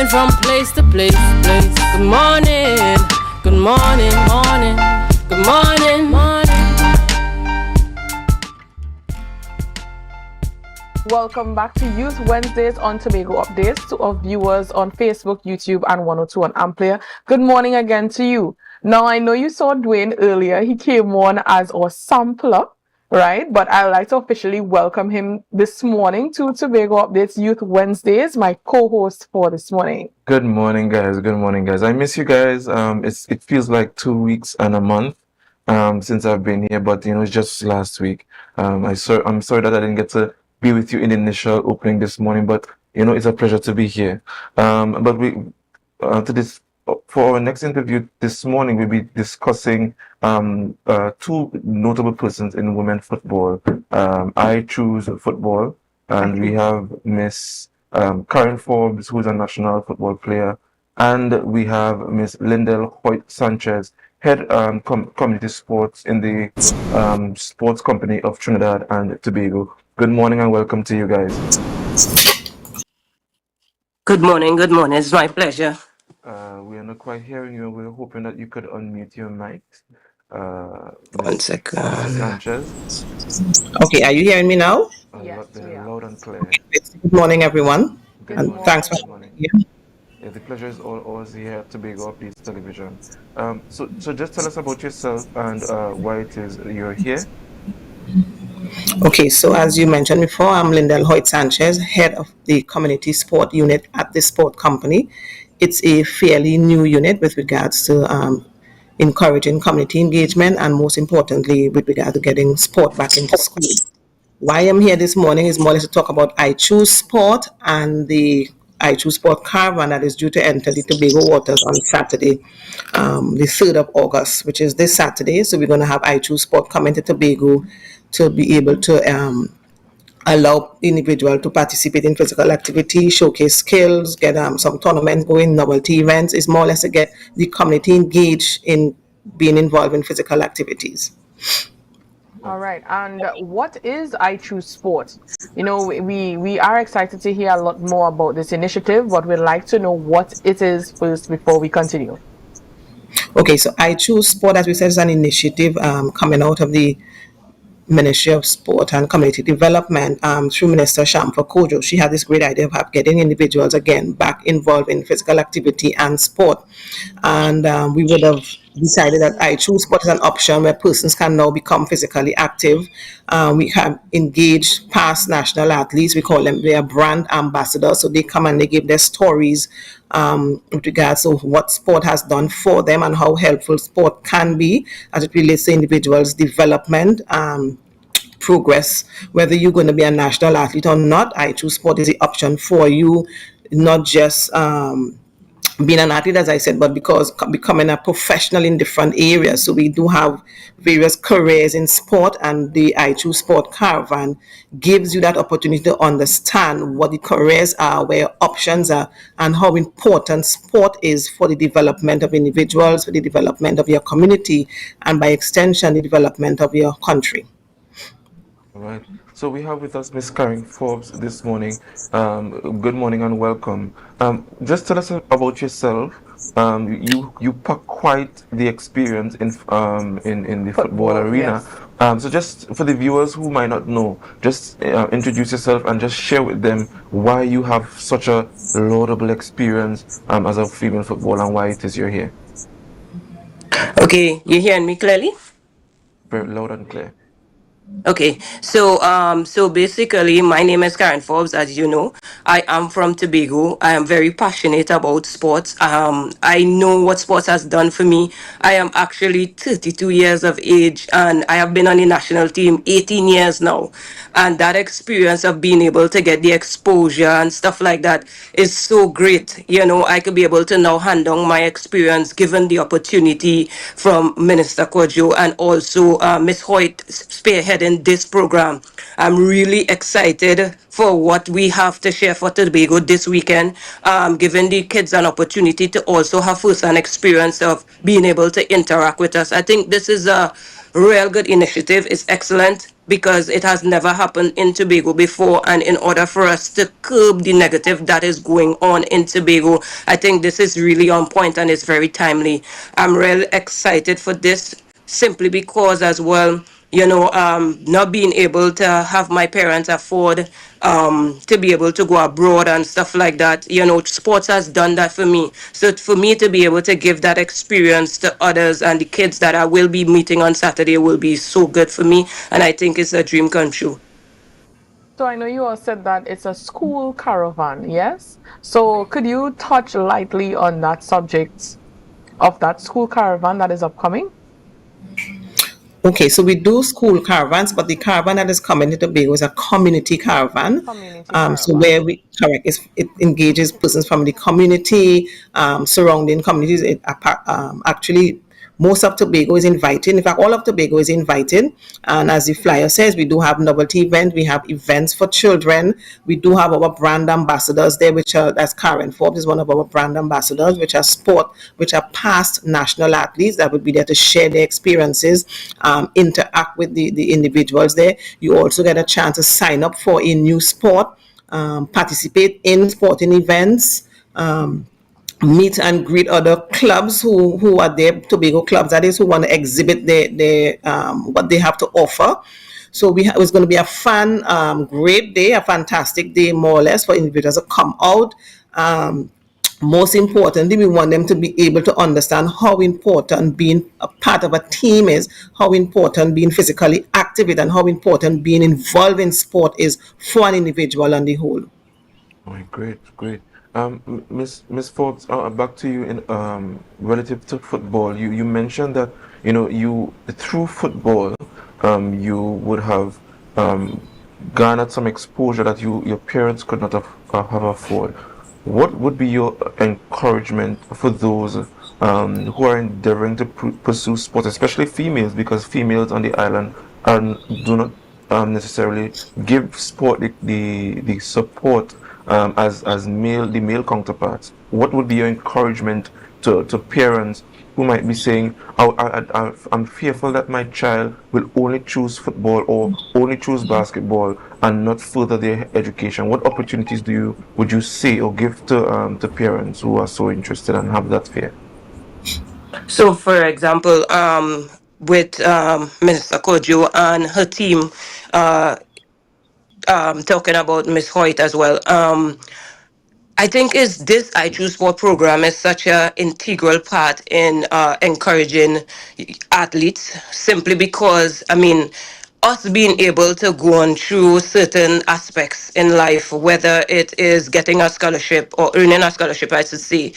moving from place to place. Good morning, good morning, morning, good morning, morning. Welcome back to Youth Wednesdays on Tobago Updates to our viewers on Facebook, YouTube, and 102 on Amplify. Good morning again to you. Now, I know you saw Dwayne earlier. He came on as our sampler, right? But I'd like to officially welcome him this morning to Tobago Updates Youth Wednesdays, my co-host for this morning. Good morning, guys. Good morning, guys. I miss you guys. It feels like 2 weeks and a month since I've been here, but it's just last week. I'm sorry that I didn't get to be with you in the initial opening this morning, but it's a pleasure to be here. But for our next interview this morning, we'll be discussing two notable persons in women football. I choose football, and we have Miss Karyn Forbes, who's a national football player, and we have Miss Lyndell Hoyte-Sanchez, head community sports in the sports company of Trinidad and Tobago. Good morning and welcome to you guys. Good morning, it's my pleasure. We are not quite hearing you. We're hoping that you could unmute your mic. 1 second. Sanchez. Okay, are you hearing me now? Yes, loud and clear. Good morning, everyone. Good Thanks for morning. here. Yeah, the pleasure is all ours here at Tobago Updates Television. So just tell us about yourself and why it is you're here. Okay, so as you mentioned before, I'm Lyndell Hoyte-Sanchez, head of the community sport unit at the sport company. It's a fairly new unit with regards to encouraging community engagement and most importantly with regard to getting sport back into school. Why I'm here this morning is more or less to talk about I Choose Sport and the I Choose Sport caravan that is due to enter the Tobago waters on Saturday, the 3rd of August, which is this Saturday. So we're going to have I Choose Sport coming to Tobago to be able to allow individuals to participate in physical activity, showcase skills, get some tournaments going, novelty events. Is more or less to get the community engaged in being involved in physical activities. All right. And what is I Choose Sport? We are excited to hear a lot more about this initiative, but we'd like to know what it is first before we continue. Okay, so I Choose Sport, as we said, is an initiative coming out of the Ministry of Sport and Community Development through Minister Shamfa Kojo. She had this great idea of getting individuals again back involved in physical activity and sport. And we would have decided that I Choose Sport is an option where persons can now become physically active. We have engaged past national athletes. We call them their brand ambassadors. So they come and they give their stories with regards to what sport has done for them and how helpful sport can be as it relates to individuals' development, progress. Whether you're going to be a national athlete or not, I Choose Sport is the option for you, not just being an athlete, as I said, but because becoming a professional in different areas. So we do have various careers in sport, and the I Choose Sport caravan gives you that opportunity to understand what the careers are, where your options are, and how important sport is for the development of individuals, for the development of your community, and by extension, the development of your country. All right. So we have with us Miss Karyn Forbes this morning. Good morning and welcome. Just tell us about yourself. You pack quite the experience in the football arena. Yes. So just for the viewers who might not know, just introduce yourself and just share with them why you have such a laudable experience as a female footballer and why it is you're here. Okay, you hearing me clearly? Very loud and clear. Okay, so basically, my name is Karyn Forbes. As you know, I am from Tobago. I am very passionate about sports. I know what sports has done for me. I am actually 32 years of age, and I have been on the national team 18 years now. And that experience of being able to get the exposure and stuff like that is so great. I could be able to now hand on my experience, given the opportunity from Minister Kojo and also Ms. Hoyt spearheading this program. I'm really excited for what we have to share for Tobago this weekend, giving the kids an opportunity to also have first-hand experience of being able to interact with us. I think this is a real good initiative. It's excellent because it has never happened in Tobago before. And in order for us to curb the negative that is going on in Tobago, I think this is really on point and it's very timely. I'm really excited for this simply because as well, not being able to have my parents afford to be able to go abroad and stuff like that. Sports has done that for me. So for me to be able to give that experience to others and the kids that I will be meeting on Saturday will be so good for me. And I think it's a dream come true. So I know you all said that it's a school caravan, yes? So could you touch lightly on that subject of that school caravan that is upcoming? Okay, so we do school caravans, but the caravan that is coming to Tobago is a community caravan. Community So caravan. where we correct it engages persons from the community, surrounding communities. Actually, most of Tobago is invited. In fact, all of Tobago is invited. And as the flyer says, we do have novelty events. We have events for children. We do have our brand ambassadors there, which are, that's Karyn Forbes is one of our brand ambassadors, which are past national athletes that would be there to share their experiences, interact with the individuals there. You also get a chance to sign up for a new sport, participate in sporting events, meet and greet other clubs who are there, Tobago clubs that is, who want to exhibit their what they have to offer. So it's going to be a fun, great day, a fantastic day, more or less, for individuals to come out. Most importantly, we want them to be able to understand how important being a part of a team is, how important being physically active is, and how important being involved in sport is for an individual on the whole. Oh, great, great. Miss Forbes, back to you in relative to football. You mentioned that you through football, you would have um, garnered some exposure that your parents could not have afford. What would be your encouragement for those who are endeavoring to pursue sports, especially females, because females on the island do not necessarily give sport the support as male counterparts? What would be your encouragement to parents who might be saying, I'm fearful that my child will only choose football or only choose basketball and not further their education? What opportunities would you say or give to parents who are so interested and have that fear? So, for example, with Mr. Kojo and her team, uh, talking about Miss Hoyt as well. I think is this I Choose Sport program is such a integral part in encouraging athletes simply because us being able to go on through certain aspects in life, whether it is getting a scholarship or earning a scholarship, I should say.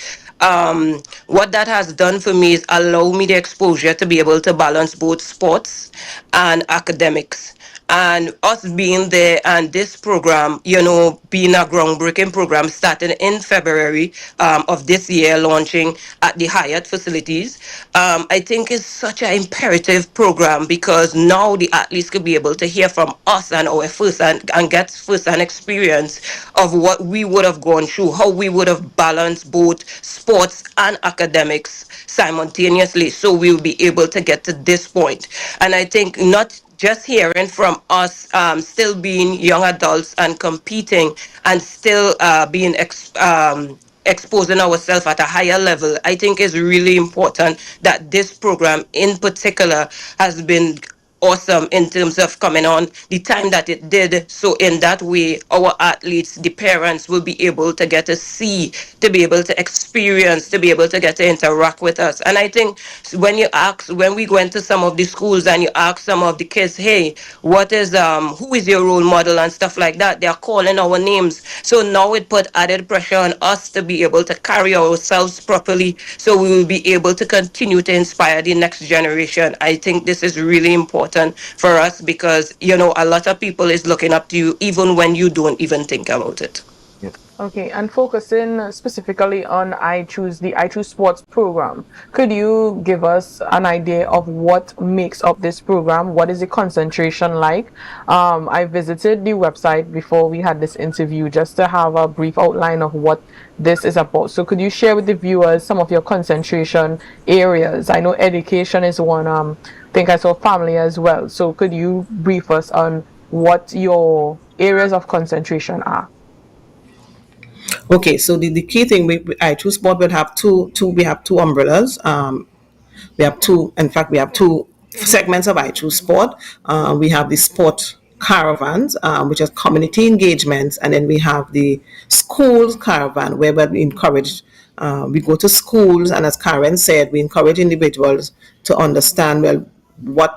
What that has done for me is allow me the exposure to be able to balance both sports and academics. And us being there and this program, being a groundbreaking program starting in February of this year, launching at the Hyatt facilities, I think is such an imperative program because now the athletes could be able to hear from us and our and get first-hand experience of what we would have gone through, how we would have balanced both sports and academics simultaneously. So we'll be able to get to this point. And I think not just hearing from us still being young adults and competing and still being exposing ourselves at a higher level, I think is really important that this program in particular has been awesome in terms of coming on the time that it did. So in that way, our athletes, the parents will be able to get to see, to be able to experience, to be able to get to interact with us. And I think when we go into some of the schools and you ask some of the kids, hey, who is your role model and stuff like that, they're calling our names. So now it put added pressure on us to be able to carry ourselves properly so we will be able to continue to inspire the next generation. I think this is really important for us because a lot of people is looking up to you even when you don't even think about it. Okay, and focusing specifically on the I Choose Sports program, could you give us an idea of what makes up this program? What is the concentration like? I visited the website before we had this interview just to have a brief outline of what this is about. So could you share with the viewers some of your concentration areas? I know education is one, I think I saw family as well. So could you brief us on what your areas of concentration are? Okay, so the key thing I choose sport will have we have two umbrellas. We have in fact, we have two segments of I Choose Sport. We have the sport caravans, which is community engagements, and then we have the schools caravan, where we encourage, we go to schools, and as Karen said, we encourage individuals to understand, well,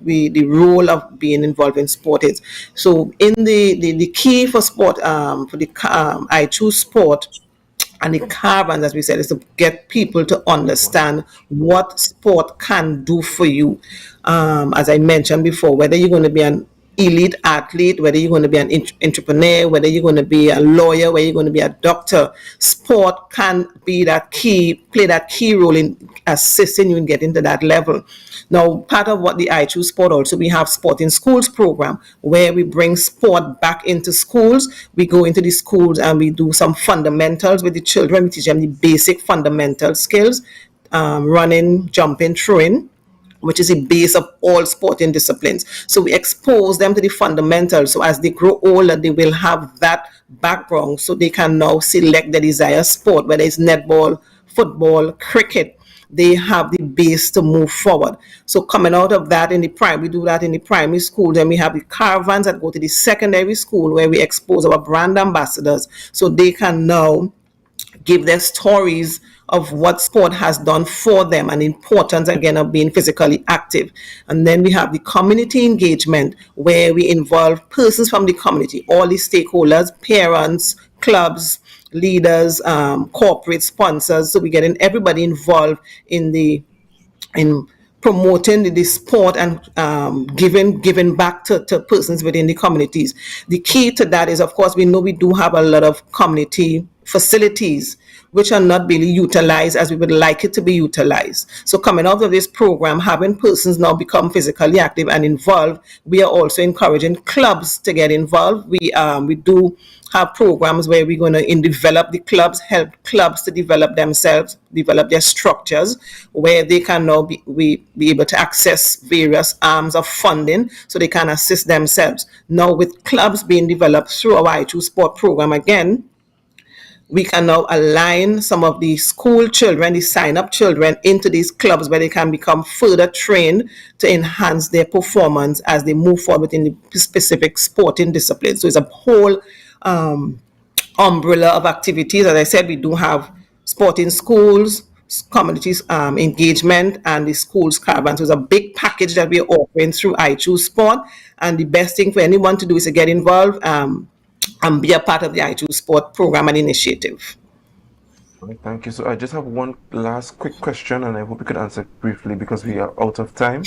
the role of being involved in sport is. So in the key for sport, for the I Choose Sport and the carbon, as we said, is to get people to understand what sport can do for you. As I mentioned before, whether you're going to be an elite athlete, whether you're going to be an entrepreneur, whether you're going to be a lawyer, whether you're going to be a doctor, sport can play that key role in assisting you in getting to that level. Now, part of what the I Choose Sport also, we have Sport in Schools program, where we bring sport back into schools. We go into the schools and we do some fundamentals with the children. We teach them the basic fundamental skills, running, jumping, throwing, which is the base of all sporting disciplines. So we expose them to the fundamentals. So as they grow older, they will have that background, so they can now select the desired sport, whether it's netball, football, cricket. They have the base to move forward. So coming out of that we do that in the primary school. Then we have the caravans that go to the secondary school, where we expose our brand ambassadors, so they can now give their stories of what sport has done for them and the importance again of being physically active. And then we have the community engagement, where we involve persons from the community, all the stakeholders, parents, clubs, leaders, corporate sponsors. So we're getting everybody involved in promoting the sport and giving back to persons within the communities. The key to that is, of course, we know we do have a lot of community facilities which are not really utilized as we would like it to be utilized. So coming out of this program, having persons now become physically active and involved, we are also encouraging clubs to get involved. We do have programs where we're going to develop the clubs, help clubs to develop themselves, develop their structures, where they can now be able to access various arms of funding so they can assist themselves. Now, with clubs being developed through our I Choose Sport program, again, we can now align some of the school children, the sign-up children, into these clubs where they can become further trained to enhance their performance as they move forward within the specific sporting discipline. So it's a whole umbrella of activities. As I said, we do have sport in schools, communities engagement, and the schools caravan. So it's a big package that we're offering through I Choose Sport. And the best thing for anyone to do is to get involved and be a part of the I Choose Sport program and initiative. Right, thank you. So I just have one last quick question, and I hope you could answer briefly because we are out of time.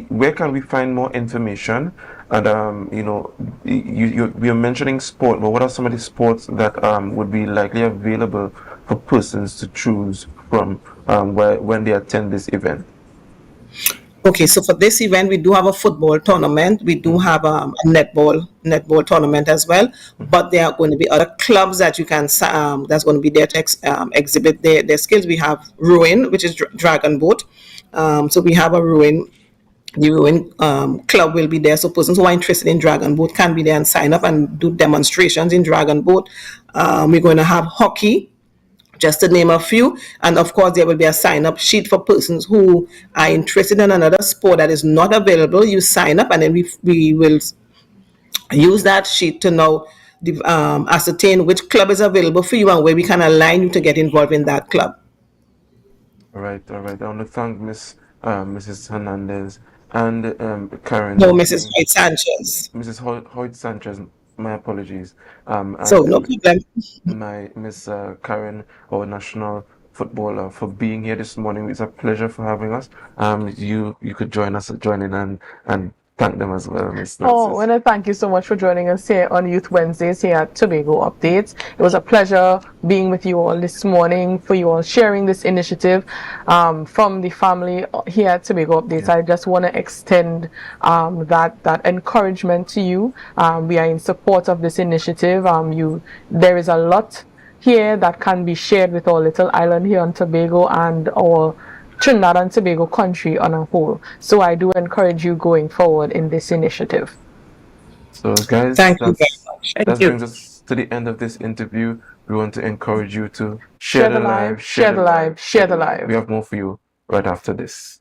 Where can we find more information? And we are mentioning sport, but what are some of the sports that would be likely available for persons to choose from when they attend this event? Okay, so for this event, we do have a football tournament. We do have a netball tournament as well. But there are going to be other clubs that you can that's going to be there to exhibit their skills. We have rowing, which is dragon boat. So we have the rowing club will be there. So persons who are interested in dragon boat can be there and sign up and do demonstrations in dragon boat. We're going to have hockey, just to name a few. And of course, there will be a sign-up sheet for persons who are interested in another sport that is not available. You sign up, and then we will use that sheet to now ascertain which club is available for you and where we can align you to get involved in that club. All right, all right. I want to thank Mrs. Hernandez and Karyn. No, Mrs. Hoyte-Sanchez. Mrs. Hoyte-Sanchez, my apologies. So no problem. My Miss Karyn, our national footballer, for being here this morning. It's a pleasure for having us. You could join in and thank them as well, Miss Oh, Nancis. I want to thank you so much for joining us here on Youth Wednesdays here at Tobago Updates. It was a pleasure being with you all this morning, for you all sharing this initiative from the family here at Tobago Updates. Yeah. I just want to extend that encouragement to you. We are in support of this initiative. There is a lot here that can be shared with our little island here on Tobago and our Trinidad and Tobago country on a whole. So I do encourage you going forward in this initiative. So, guys, Thank you very much. Thank that you. brings us to the end of this interview. We want to encourage you to Share the live, share the live, share the live. We have more for you right after this.